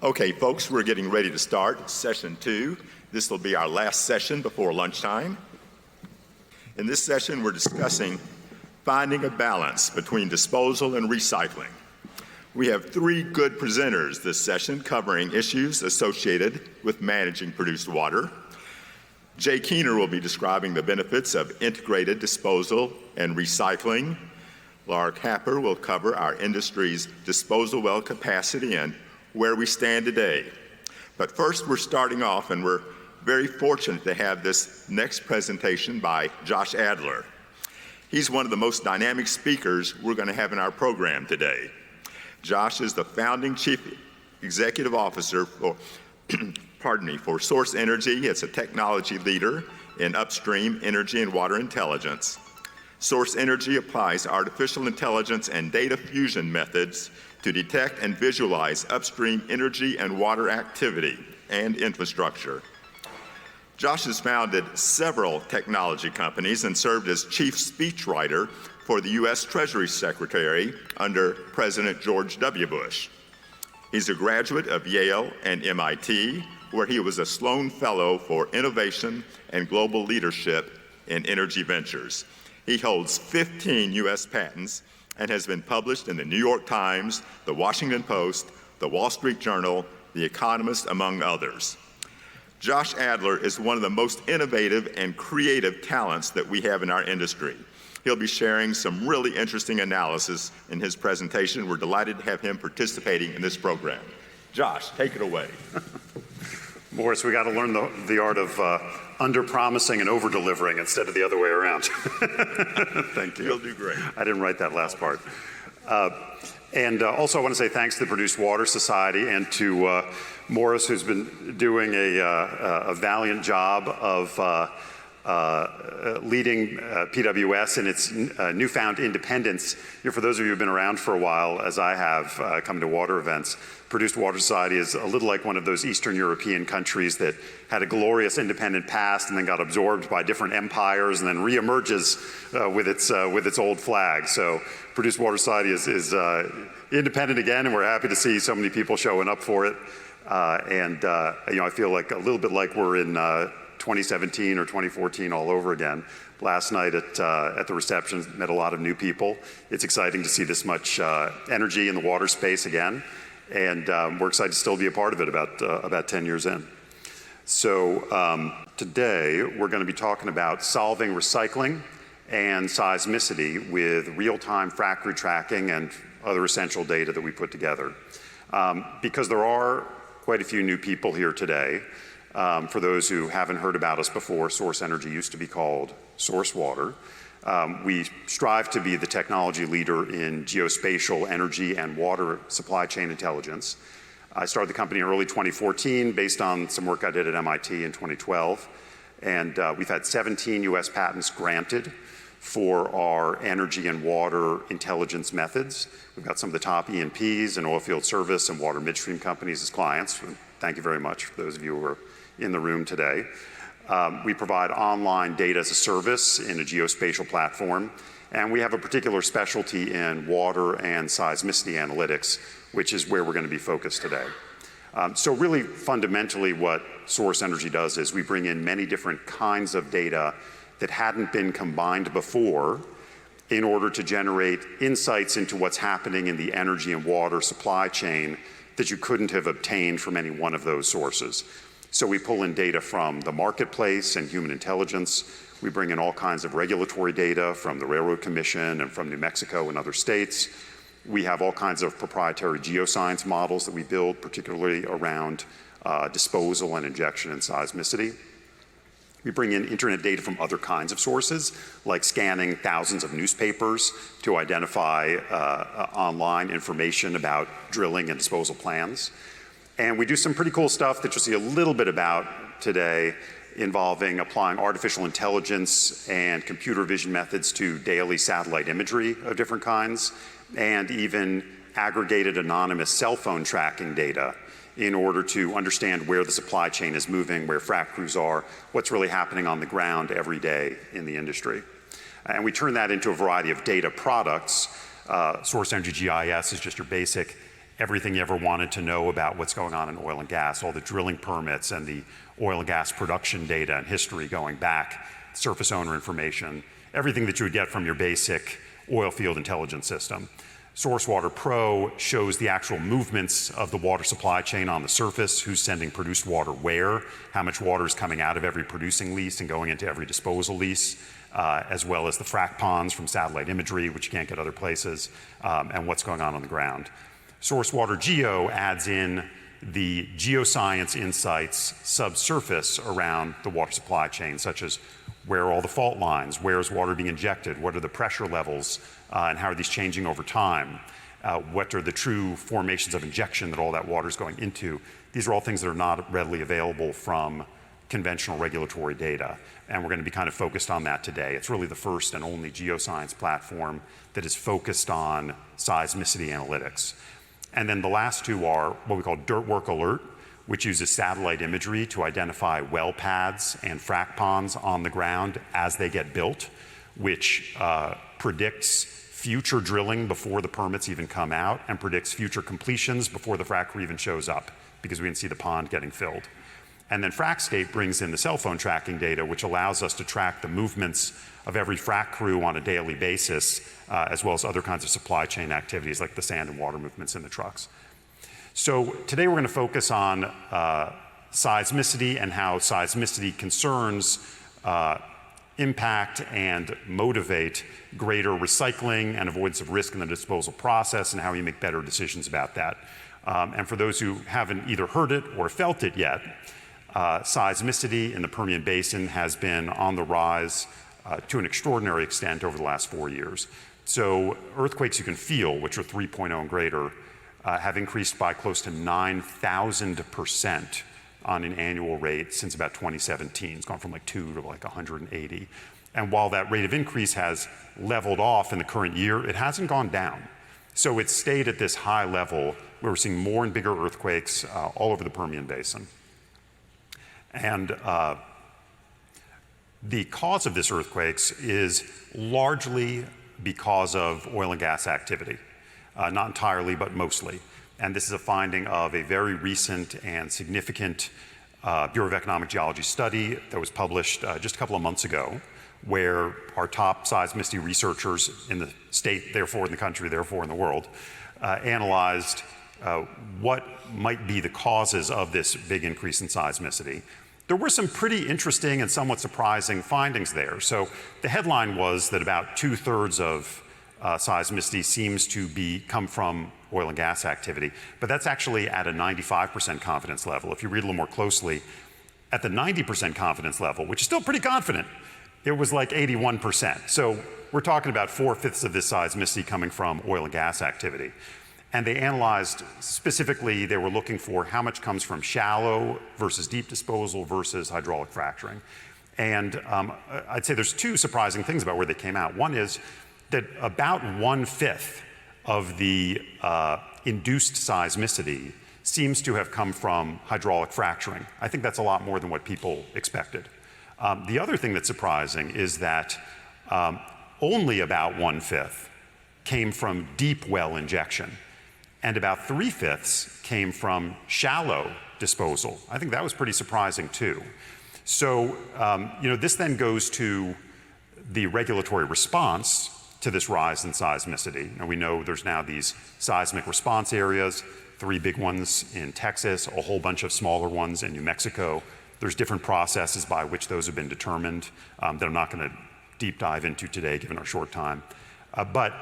Okay, folks, we're getting ready to start session 2. This will be our last session before lunchtime. In this session, we're discussing finding a balance between disposal and recycling. We have 3 good presenters this session covering issues associated with managing produced water. Jay Keener will be describing the benefits of integrated disposal and recycling. Laura Capper will cover our industry's disposal well capacity and where we stand today. But first, we're starting off, and we're very fortunate to have this next presentation by Josh Adler. He's one of the most dynamic speakers we're going to have in our program today. Josh is the founding chief executive officer for, for Sourcenergy. It's a technology leader in upstream energy and water intelligence. Sourcenergy applies artificial intelligence and data fusion methods to detect and visualize upstream energy and water activity and infrastructure. Josh has founded several technology companies and served as chief speechwriter for the U.S. Treasury Secretary under President George W. Bush. He's a graduate of Yale and MIT, where he was a Sloan Fellow for Innovation and Global Leadership in Energy Ventures. He holds 15 U.S. patents and has been published in the New York Times, the Washington Post, the Wall Street Journal, The Economist, among others. Josh Adler is one of the most innovative and creative talents that we have in our industry. He'll be sharing some really interesting analysis in his presentation. We're delighted to have him participating in this program. Josh, take it away. Morris, we got to learn the art of under-promising and over-delivering instead of the other way around. Thank you. You'll do great. I didn't write that last part. Also, I want to say thanks to the Produced Water Society and to Morris, who's been doing a valiant job of leading PWS in its newfound independence. For those of you who've been around for a while, as I have, come to water events, Produced Water Society is a little like one of those Eastern European countries that had a glorious independent past and then got absorbed by different empires and then reemerges with its old flag. So Produced Water Society is independent again, and we're happy to see so many people showing up for it. I feel like a little bit like we're in 2017 or 2014 all over again. Last night at the reception, met a lot of new people. It's exciting to see this much energy in the water space again, and we're excited to still be a part of it about 10 years in. So today we're going to be talking about solving recycling and seismicity with real-time frac tracking and other essential data that we put together. Because there are quite a few new people here today. For those who haven't heard about us before, Sourcenergy used to be called Source Water. We strive to be the technology leader in geospatial energy and water supply chain intelligence. I started the company in early 2014 based on some work I did at MIT in 2012. And we've had 17 US patents granted for our energy and water intelligence methods. We've got some of the top E&Ps and oilfield service and water midstream companies as clients. Thank you very much for those of you who are in the room today. We provide online data as a service in a geospatial platform, and we have a particular specialty in water and seismicity analytics, which is where we're going to be focused today. So really fundamentally what Sourcenergy does is we bring in many different kinds of data that hadn't been combined before in order to generate insights into what's happening in the energy and water supply chain that you couldn't have obtained from any one of those sources. So we pull in data from the marketplace and human intelligence. We bring in all kinds of regulatory data from the Railroad Commission and from New Mexico and other states. We have all kinds of proprietary geoscience models that we build, particularly around disposal and injection and seismicity. We bring in internet data from other kinds of sources, like scanning thousands of newspapers to identify online information about drilling and disposal plans. And we do some pretty cool stuff that you'll see a little bit about today, involving applying artificial intelligence and computer vision methods to daily satellite imagery of different kinds, and even aggregated anonymous cell phone tracking data in order to understand where the supply chain is moving, where frac crews are, what's really happening on the ground every day in the industry. And we turn that into a variety of data products. Sourcenergy GIS is just your basic everything you ever wanted to know about what's going on in oil and gas, all the drilling permits and the oil and gas production data and history going back, surface owner information, everything that you would get from your basic oil field intelligence system. SourceWater Pro shows the actual movements of the water supply chain on the surface, who's sending produced water where, how much water is coming out of every producing lease and going into every disposal lease, as well as the frac ponds from satellite imagery, which you can't get other places, and what's going on the ground. SourceWater Geo adds in the geoscience insights subsurface around the water supply chain, such as where are all the fault lines, where is water being injected, what are the pressure levels, and how are these changing over time, what are the true formations of injection that all that water is going into. These are all things that are not readily available from conventional regulatory data, and we're going to be kind of focused on that today. It's really the first and only geoscience platform that is focused on seismicity analytics. And then the last two are what we call Dirt Work Alert, which uses satellite imagery to identify well pads and frac ponds on the ground as they get built, which predicts future drilling before the permits even come out and predicts future completions before the frac crew even shows up, because we can see the pond getting filled. And then Fracscape brings in the cell phone tracking data, which allows us to track the movements of every frac crew on a daily basis, as well as other kinds of supply chain activities like the sand and water movements in the trucks. So today we're going to focus on seismicity and how seismicity concerns impact and motivate greater recycling and avoidance of risk in the disposal process, and how you make better decisions about that. And for those who haven't either heard it or felt it yet, seismicity in the Permian Basin has been on the rise to an extraordinary extent over the last 4 years. So earthquakes you can feel, which are 3.0 and greater, have increased by close to 9,000% on an annual rate since about 2017. It's gone from like 2 to like 180. And while that rate of increase has leveled off in the current year, it hasn't gone down. So it's stayed at this high level where we're seeing more and bigger earthquakes all over the Permian Basin. And the cause of this earthquakes is largely because of oil and gas activity. Not entirely, but mostly. And this is a finding of a very recent and significant Bureau of Economic Geology study that was published just a couple of months ago, where our top seismicity researchers in the state, therefore in the country, therefore in the world, analyzed what might be the causes of this big increase in seismicity. There were some pretty interesting and somewhat surprising findings there. So the headline was that about 2/3 of seismicity seems to come from oil and gas activity, but that's actually at a 95% confidence level. If you read a little more closely, at the 90% confidence level, which is still pretty confident, it was like 81%. So we're talking about 4/5 of this seismicity coming from oil and gas activity. And they analyzed, specifically, they were looking for how much comes from shallow versus deep disposal versus hydraulic fracturing. And I'd say there's two surprising things about where they came out. One is that about 1/5 of the induced seismicity seems to have come from hydraulic fracturing. I think that's a lot more than what people expected. The other thing that's surprising is that only about 1/5 came from deep well injection, and about 3/5 came from shallow disposal. I think that was pretty surprising too. So, this then goes to the regulatory response to this rise in seismicity. Now we know there's now these seismic response areas, 3 big ones in Texas, a whole bunch of smaller ones in New Mexico. There's different processes by which those have been determined that I'm not going to deep dive into today given our short time. But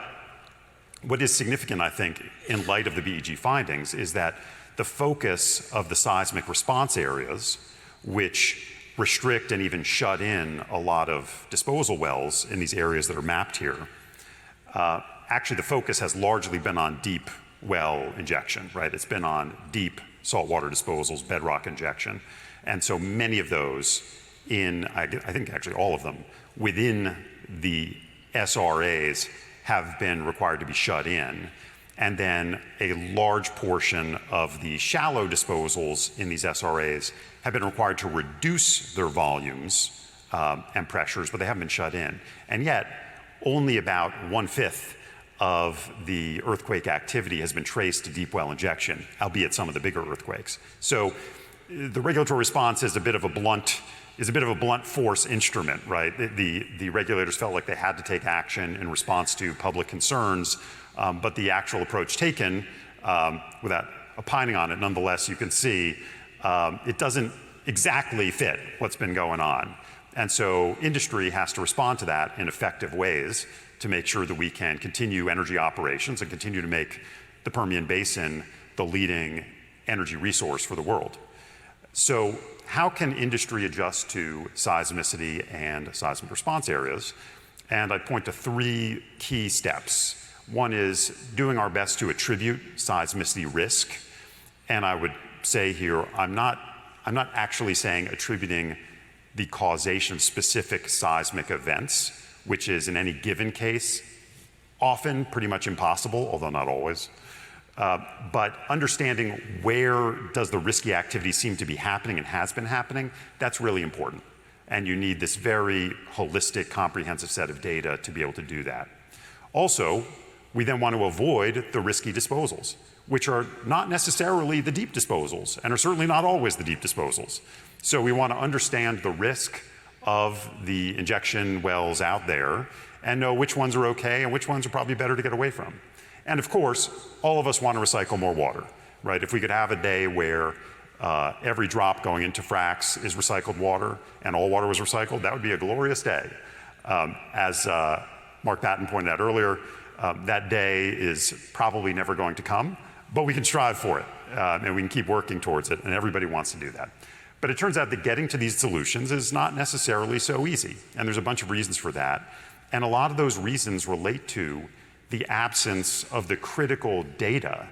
what is significant, I think, in light of the BEG findings is that the focus of the seismic response areas, which restrict and even shut in a lot of disposal wells in these areas that are mapped here, actually the focus has largely been on deep well injection, right? It's been on deep saltwater disposals, bedrock injection. And so many of those I think actually all of them, within the SRAs have been required to be shut in. And then a large portion of the shallow disposals in these SRAs have been required to reduce their volumes and pressures, but they haven't been shut in. And yet, only about 1/5 of the earthquake activity has been traced to deep well injection, albeit some of the bigger earthquakes. So the regulatory response is a bit of a blunt force instrument, right? The regulators felt like they had to take action in response to public concerns, but the actual approach taken, without opining on it, nonetheless, you can see it doesn't exactly fit what's been going on. And so industry has to respond to that in effective ways to make sure that we can continue energy operations and continue to make the Permian Basin the leading energy resource for the world. So how can industry adjust to seismicity and seismic response areas? And I'd point to three key steps. One is doing our best to attribute seismicity risk. And I would say here, I'm not actually saying attributing the causation of specific seismic events, which is in any given case often pretty much impossible, although not always. But understanding where does the risky activity seem to be happening and has been happening, that's really important. And you need this very holistic, comprehensive set of data to be able to do that. Also, we then want to avoid the risky disposals, which are not necessarily the deep disposals and are certainly not always the deep disposals. So we want to understand the risk of the injection wells out there and know which ones are okay and which ones are probably better to get away from. And of course, all of us want to recycle more water, right? If we could have a day where every drop going into fracs is recycled water and all water was recycled, that would be a glorious day. As Mark Patton pointed out earlier, that day is probably never going to come, but we can strive for it and we can keep working towards it, and everybody wants to do that. But it turns out that getting to these solutions is not necessarily so easy, and there's a bunch of reasons for that. And a lot of those reasons relate to the absence of the critical data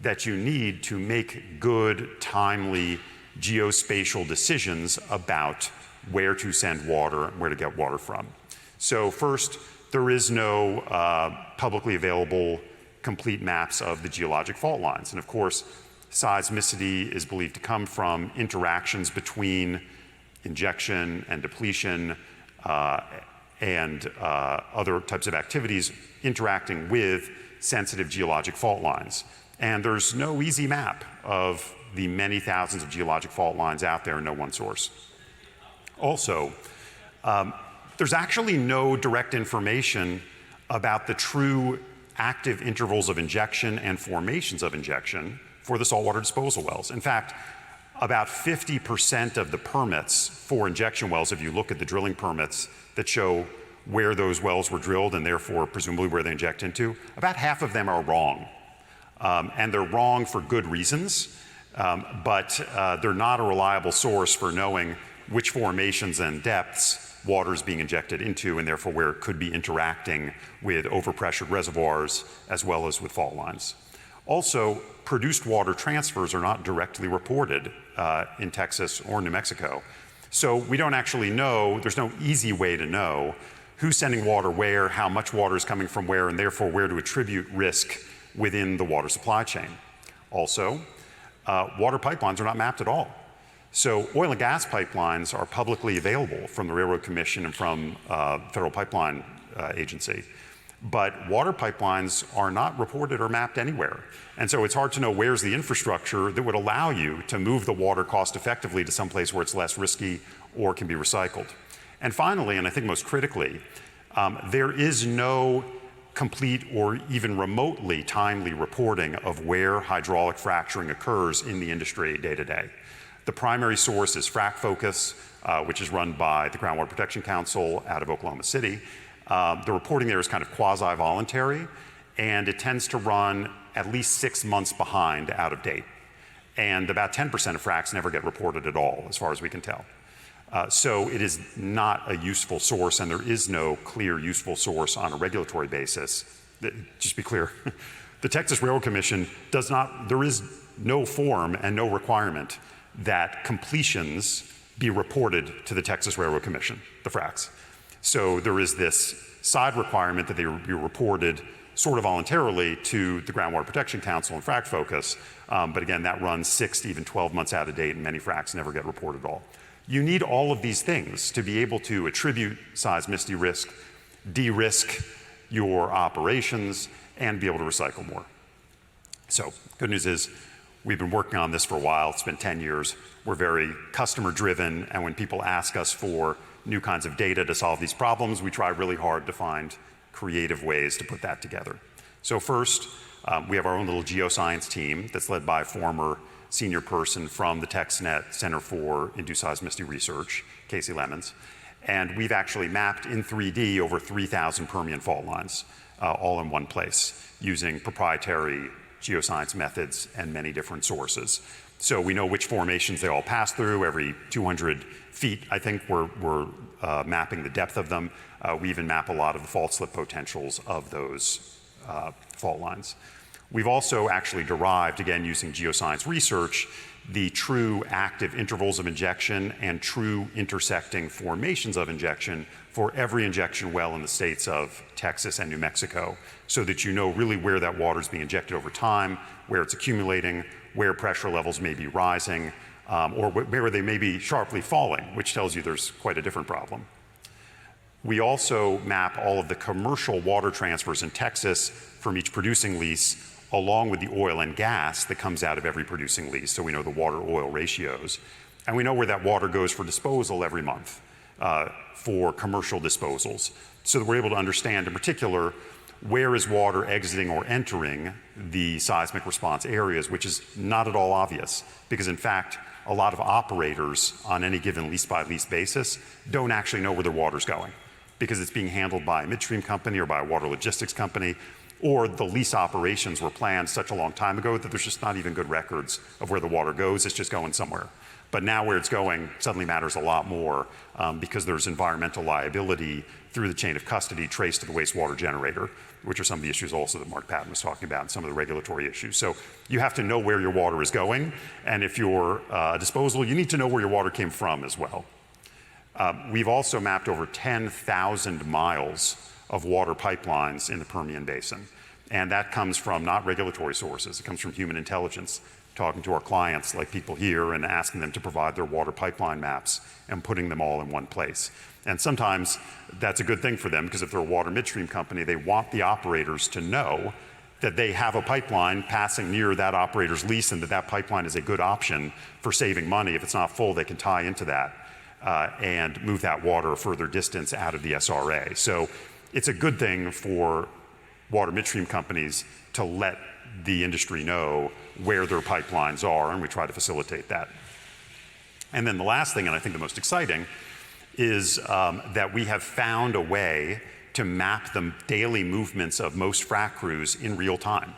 that you need to make good, timely geospatial decisions about where to send water and where to get water from. So first, there is no publicly available complete maps of the geologic fault lines. And of course, seismicity is believed to come from interactions between injection and depletion and other types of activities interacting with sensitive geologic fault lines. And there's no easy map of the many thousands of geologic fault lines out there in no one source. Also, there's actually no direct information about the true active intervals of injection and formations of injection for the saltwater disposal wells. In fact, about 50% of the permits for injection wells, if you look at the drilling permits that show where those wells were drilled and therefore presumably where they inject into, about half of them are wrong. And they're wrong for good reasons, but they're not a reliable source for knowing which formations and depths water is being injected into, and therefore where it could be interacting with overpressured reservoirs as well as with fault lines. Also, produced water transfers are not directly reported in Texas or New Mexico. So we don't actually know, there's no easy way to know who's sending water where, how much water is coming from where, and therefore where to attribute risk within the water supply chain. Also, water pipelines are not mapped at all. So oil and gas pipelines are publicly available from the Railroad Commission and from Federal Pipeline Agency. But water pipelines are not reported or mapped anywhere. And so it's hard to know where's the infrastructure that would allow you to move the water cost effectively to someplace where it's less risky or can be recycled. And finally, and I think most critically, there is no complete or even remotely timely reporting of where hydraulic fracturing occurs in the industry day to day. The primary source is Frac Focus, which is run by the Groundwater Protection Council out of Oklahoma City. The reporting there is kind of quasi-voluntary, and it tends to run at least 6 months behind out of date. And about 10% of fracs never get reported at all, as far as we can tell. So it is not a useful source, and there is no clear useful source on a regulatory basis. Just be clear, the Texas Railroad Commission does not, there is no form and no requirement that completions be reported to the Texas Railroad Commission, the fracs. So there is this side requirement that they be reported sort of voluntarily to the Groundwater Protection Council and Frac Focus, but again, that runs 6 to even 12 months out of date, and many fracs never get reported at all. You need all of these things to be able to attribute seismicity risk, de-risk your operations, and be able to recycle more. So good news is we've been working on this for a while. It's been 10 years. We're very customer driven, and when people ask us for new kinds of data to solve these problems, we try really hard to find creative ways to put that together. So first, we have our own little geoscience team that's led by a former senior person from the TexNet Center for Induced Seismicity Research, Casey Lemons. And we've actually mapped in 3D over 3,000 Permian fault lines, all in one place, using proprietary geoscience methods and many different sources. So we know which formations they all pass through. Every 200 feet, I think, we're mapping the depth of them. We even map a lot of the fault slip potentials of those fault lines. We've also actually derived, again using geoscience research, the true active intervals of injection and true intersecting formations of injection for every injection well in the states of Texas and New Mexico, so that you know really where that water is being injected over time, where it's accumulating, where pressure levels may be rising, or where they may be sharply falling, which tells you there's quite a different problem. We also map all of the commercial water transfers in Texas from each producing lease, along with the oil and gas that comes out of every producing lease, so we know the water-oil ratios. And we know where that water goes for disposal every month for commercial disposals, so that we're able to understand in particular where is water exiting or entering the seismic response areas, which is not at all obvious, because in fact, a lot of operators on any given lease-by-lease basis don't actually know where their water's going, because it's being handled by a midstream company or by a water logistics company, or the lease operations were planned such a long time ago that there's just not even good records of where the water goes. It's just going somewhere. But now where it's going suddenly matters a lot more because there's environmental liability through the chain of custody traced to the wastewater generator, which are some of the issues also that Mark Patton was talking about and some of the regulatory issues. So you have to know where your water is going, and if you're disposal, you need to know where your water came from as well. We've also mapped over 10,000 miles of water pipelines in the Permian Basin. And that comes from not regulatory sources, it comes from human intelligence, talking to our clients like people here and asking them to provide their water pipeline maps and putting them all in one place. And sometimes that's a good thing for them, because if they're a water midstream company, they want the operators to know that they have a pipeline passing near that operator's lease and that that pipeline is a good option for saving money. If it's not full, they can tie into that and move that water a further distance out of the SRA. So it's a good thing for water midstream companies to let the industry know where their pipelines are, and we try to facilitate that. And then the last thing, and I think the most exciting, is that we have found a way to map the daily movements of most frac crews in real time.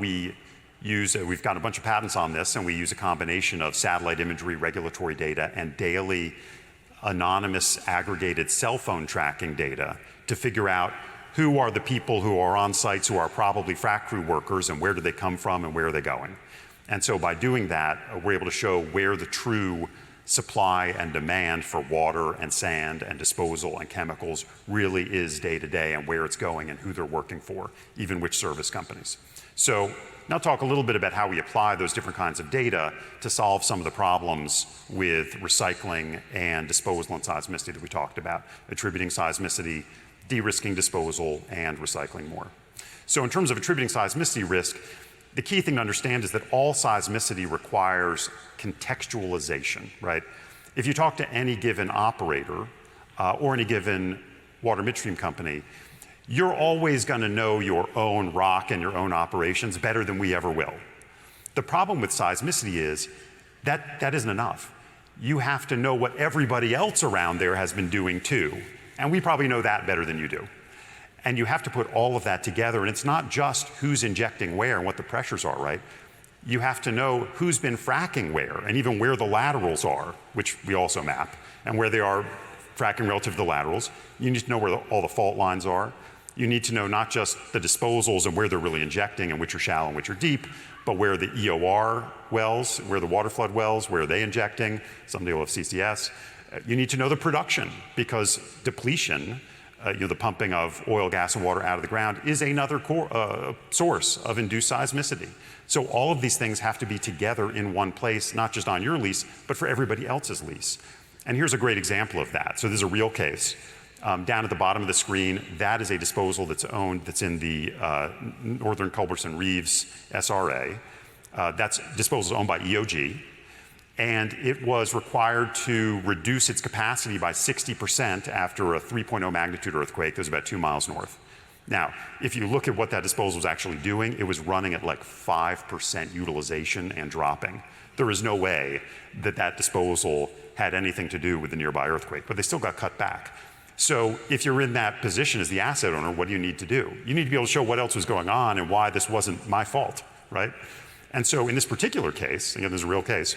We've got a bunch of patents on this, and we use a combination of satellite imagery, regulatory data, and daily anonymous aggregated cell phone tracking data to figure out who are the people who are on sites who are probably frac crew workers, and where do they come from and where are they going. And so by doing that, we're able to show where the true supply and demand for water and sand and disposal and chemicals really is day to day, and where it's going and who they're working for, even which service companies. So now talk a little bit about how we apply those different kinds of data to solve some of the problems with recycling and disposal and seismicity that we talked about, attributing seismicity, de-risking disposal, and recycling more. So in terms of attributing seismicity risk, the key thing to understand is that all seismicity requires contextualization, right? If you talk to any given operator or any given water midstream company, you're always going to know your own rock and your own operations better than we ever will. The problem with seismicity is that isn't enough. You have to know what everybody else around there has been doing too, and we probably know that better than you do. And you have to put all of that together, and it's not just who's injecting where and what the pressures are, right? You have to know who's been fracking where, and even where the laterals are, which we also map, and where they are fracking relative to the laterals. You need to know where all the fault lines are. You need to know not just the disposals and where they're really injecting and which are shallow and which are deep, but where the EOR wells, where the water flood wells, where are they injecting? Someday we'll have CCS. You need to know the production, because depletion, the pumping of oil, gas, and water out of the ground is another source of induced seismicity. So all of these things have to be together in one place, not just on your lease, but for everybody else's lease. And here's a great example of that. So this is a real case. Down at the bottom of the screen, that is a disposal that's in the Northern Culberson Reeves SRA. That's disposal owned by EOG. And it was required to reduce its capacity by 60% after a 3.0 magnitude earthquake that was about 2 miles north. Now, if you look at what that disposal was actually doing, it was running at like 5% utilization and dropping. There is no way that that disposal had anything to do with the nearby earthquake, but they still got cut back. So if you're in that position as the asset owner, what do you need to do? You need to be able to show what else was going on and why this wasn't my fault, right? And so in this particular case, again, this is a real case,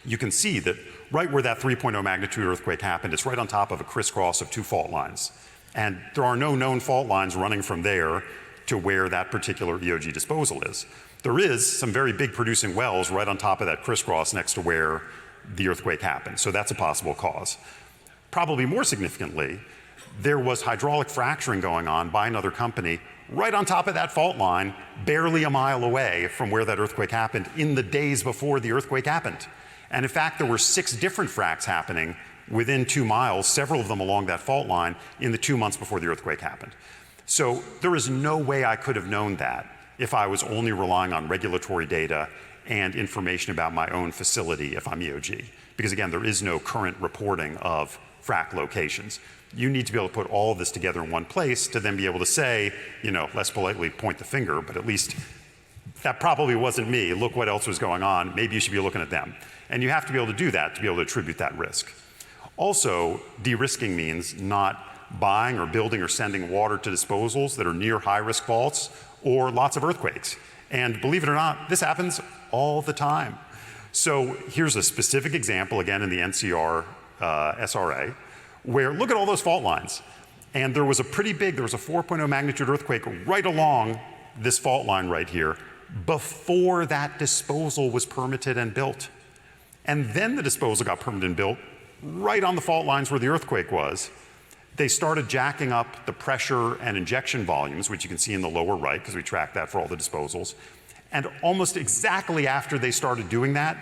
you can see that right where that 3.0 magnitude earthquake happened, it's right on top of a crisscross of 2 fault lines. And there are no known fault lines running from there to where that particular EOG disposal is. There is some very big producing wells right on top of that crisscross next to where the earthquake happened. So that's a possible cause. Probably more significantly, there was hydraulic fracturing going on by another company right on top of that fault line, barely a mile away from where that earthquake happened in the days before the earthquake happened. And in fact, there were 6 different fracs happening within 2 miles, several of them along that fault line, in the 2 months before the earthquake happened. So there is no way I could have known that if I was only relying on regulatory data and information about my own facility if I'm EOG. Because again, there is no current reporting of frac locations. You need to be able to put all of this together in one place to then be able to say, you know, less politely point the finger, but at least that probably wasn't me. Look what else was going on. Maybe you should be looking at them. And you have to be able to do that to be able to attribute that risk. Also, de-risking means not buying or building or sending water to disposals that are near high-risk faults or lots of earthquakes. And believe it or not, this happens all the time. So here's a specific example, again, in the NCR SRA, where look at all those fault lines. And there was a 4.0 magnitude earthquake right along this fault line right here before that disposal was permitted and built. And then the disposal got permitted and built right on the fault lines where the earthquake was. They started jacking up the pressure and injection volumes, which you can see in the lower right, because we tracked that for all the disposals. And almost exactly after they started doing that,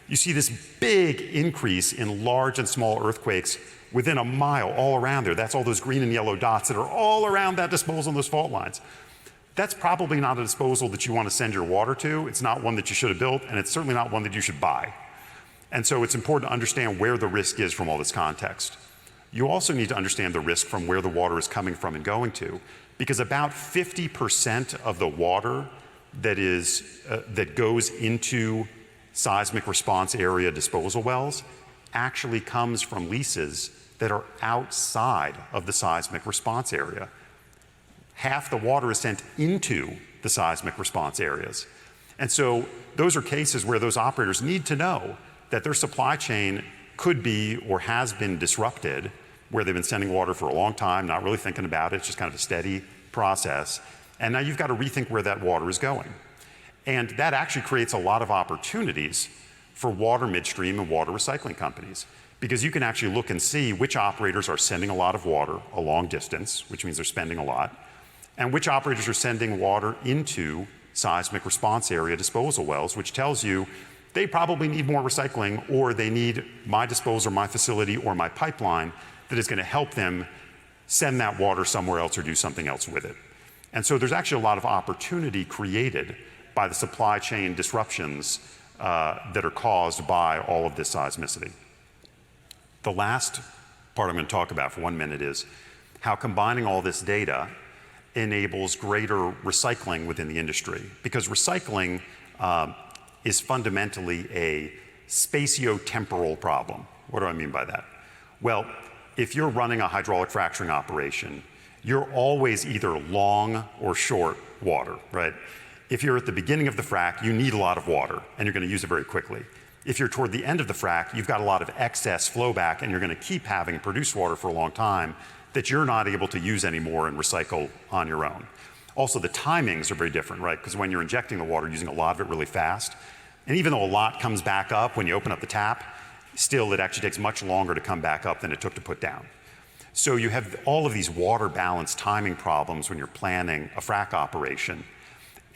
you see this big increase in large and small earthquakes within a mile all around there. That's all those green and yellow dots that are all around that disposal and those fault lines. That's probably not a disposal that you want to send your water to. It's not one that you should have built, and it's certainly not one that you should buy. And so it's important to understand where the risk is from all this context. You also need to understand the risk from where the water is coming from and going to, because about 50% of the water that goes into seismic response area disposal wells actually comes from leases that are outside of the seismic response area. Half the water is sent into the seismic response areas. And so those are cases where those operators need to know that their supply chain could be or has been disrupted, where they've been sending water for a long time, not really thinking about it, it's just kind of a steady process. And now you've got to rethink where that water is going. And that actually creates a lot of opportunities for water midstream and water recycling companies, because you can actually look and see which operators are sending a lot of water a long distance, which means they're spending a lot, and which operators are sending water into seismic response area disposal wells, which tells you they probably need more recycling, or they need my disposal, my facility, or my pipeline that is going to help them send that water somewhere else or do something else with it. And so there's actually a lot of opportunity created by the supply chain disruptions that are caused by all of this seismicity. The last part I'm going to talk about for 1 minute is how combining all this data enables greater recycling within the industry. Because recycling is fundamentally a spatio-temporal problem. What do I mean by that? Well, if you're running a hydraulic fracturing operation, you're always either long or short water, right? If you're at the beginning of the frac, you need a lot of water, and you're going to use it very quickly. If you're toward the end of the frac, you've got a lot of excess flow back, and you're going to keep having produced water for a long time that you're not able to use anymore and recycle on your own. Also, the timings are very different, right? Because when you're injecting the water, using a lot of it really fast, and even though a lot comes back up when you open up the tap, still it actually takes much longer to come back up than it took to put down. So you have all of these water balance timing problems when you're planning a frac operation.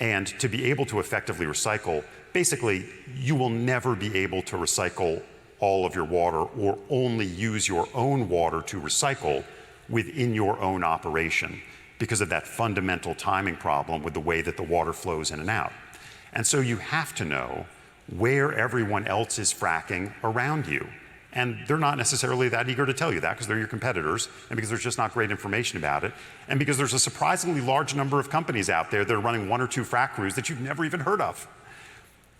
And to be able to effectively recycle, basically, you will never be able to recycle all of your water or only use your own water to recycle within your own operation because of that fundamental timing problem with the way that the water flows in and out. And so you have to know where everyone else is fracking around you. And they're not necessarily that eager to tell you that because they're your competitors and because there's just not great information about it and because there's a surprisingly large number of companies out there that are running 1 or 2 frac crews that you've never even heard of.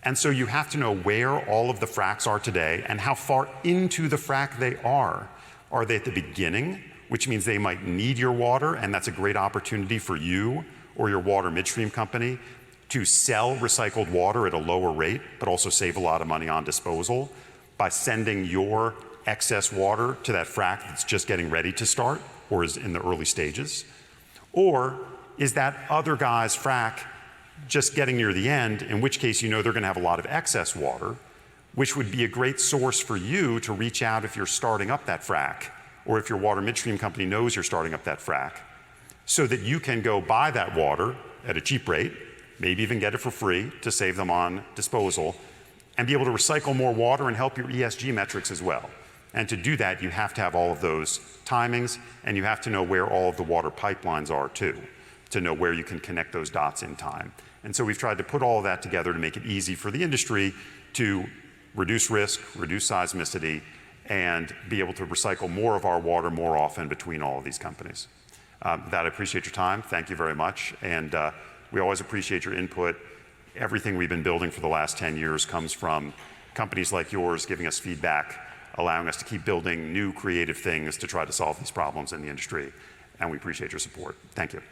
And so you have to know where all of the fracs are today and how far into the frac they are. Are they at the beginning, which means they might need your water, and that's a great opportunity for you or your water midstream company to sell recycled water at a lower rate, but also save a lot of money on disposal by sending your excess water to that frac that's just getting ready to start or is in the early stages? Or is that other guy's frac just getting near the end, in which case you know they're gonna have a lot of excess water, which would be a great source for you to reach out if you're starting up that frac, or if your water midstream company knows you're starting up that frac, so that you can go buy that water at a cheap rate, maybe even get it for free to save them on disposal, and be able to recycle more water and help your ESG metrics as well. And to do that, you have to have all of those timings, and you have to know where all of the water pipelines are too, to know where you can connect those dots in time. And so we've tried to put all of that together to make it easy for the industry to reduce risk, reduce seismicity, and be able to recycle more of our water more often between all of these companies. That I appreciate your time. Thank you very much. And we always appreciate your input. Everything we've been building for the last 10 years comes from companies like yours giving us feedback, allowing us to keep building new creative things to try to solve these problems in the industry. And we appreciate your support. Thank you.